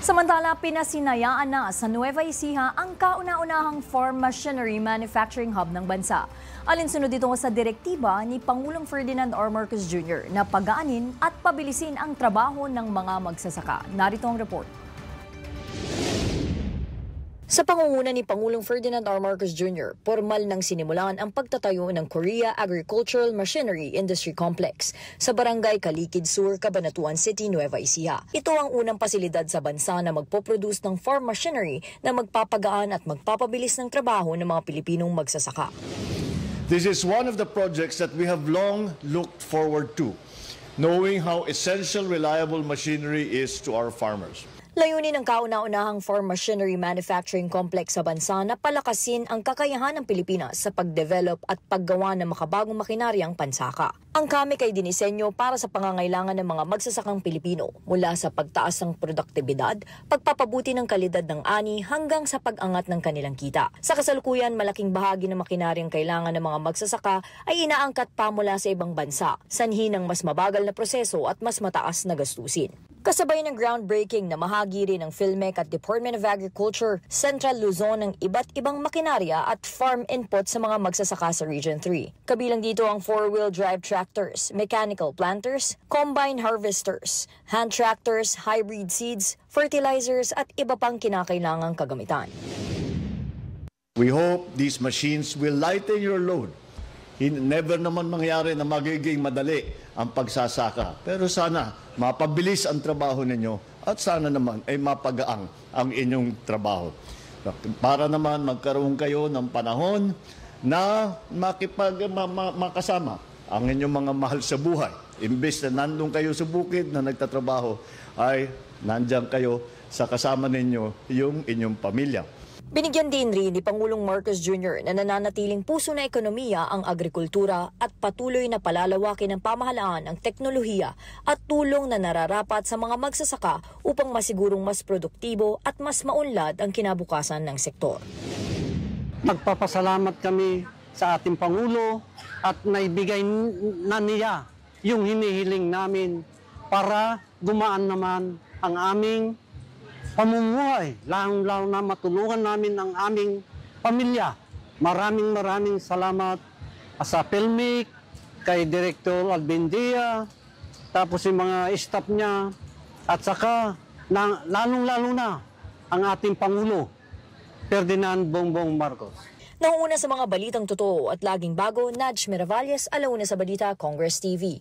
Samantala, pinasinayaan na sa Nueva Ecija ang kauna-unahang farm machinery manufacturing hub ng bansa. Alinsunod dito sa direktiba ni Pangulong Ferdinand R. Marcos Jr. na pagaanin at pabilisin ang trabaho ng mga magsasaka. Narito ang report. Sa pangunguna ni Pangulong Ferdinand R. Marcos Jr., formal nang sinimulan ang pagtatayo ng Korea Agricultural Machinery Industry Complex sa Barangay Kalikid Sur, Cabanatuan City, Nueva Ecija. Ito ang unang pasilidad sa bansa na magpoproduce ng farm machinery na magpapagaan at magpapabilis ng trabaho ng mga Pilipinong magsasaka. This is one of the projects that we have long looked forward to, knowing how essential reliable machinery is to our farmers. Layunin ng kauna-unahang farm machinery manufacturing complex sa bansa na palakasin ang kakayahan ng Pilipinas sa pagdevelop at paggawa ng makabagong makinaryang pansaka. Ang kamik ay dinisenyo para sa pangangailangan ng mga magsasakang Pilipino mula sa pagtaas ng produktibidad, pagpapabuti ng kalidad ng ani hanggang sa pag-angat ng kanilang kita. Sa kasalukuyan, malaking bahagi ng makinaryang kailangan ng mga magsasaka ay inaangkat pa mula sa ibang bansa, sanhi ng mas mabagal na proseso at mas mataas na gastusin. Kasabay ng groundbreaking na mahagi rin ng PhilMec at Department of Agriculture, Central Luzon ng iba't ibang makinarya at farm input sa mga magsasaka sa Region 3. Kabilang dito ang 4-wheel drive tractors, mechanical planters, combine harvesters, hand tractors, hybrid seeds, fertilizers at iba pang kinakailangang kagamitan. We hope these machines will lighten your load. Never naman mangyari na magiging madali ang pagsasaka. Pero sana mapabilis ang trabaho ninyo at sana naman ay mapagaang ang inyong trabaho. Para naman magkaroon kayo ng panahon na makasama ang inyong mga mahal sa buhay. Imbes na nandun kayo sa bukid na nagtatrabaho, ay nandyan kayo sa kasama ninyo yung inyong pamilya. Binigyan din rin ni Pangulong Marcos Jr. na nananatiling puso na ekonomiya ang agrikultura at patuloy na palalawakin ng pamahalaan ang teknolohiya at tulong na nararapat sa mga magsasaka upang masigurong mas produktibo at mas maunlad ang kinabukasan ng sektor. Nagpapasalamat kami sa ating Pangulo at naibigay na niya yung hinihiling namin para gumaan naman ang aming pamumuhay, lalong-lalo na matulungan namin ang aming pamilya. Maraming salamat sa PhilMec, kay Director Albendia, tapos yung mga staff niya, at saka lalong-lalo na ang ating Pangulo, Ferdinand Bongbong Marcos. Nauuna sa mga balitang totoo at laging bago, Nadj Miravalles, Alauna sa Balita, Congress TV.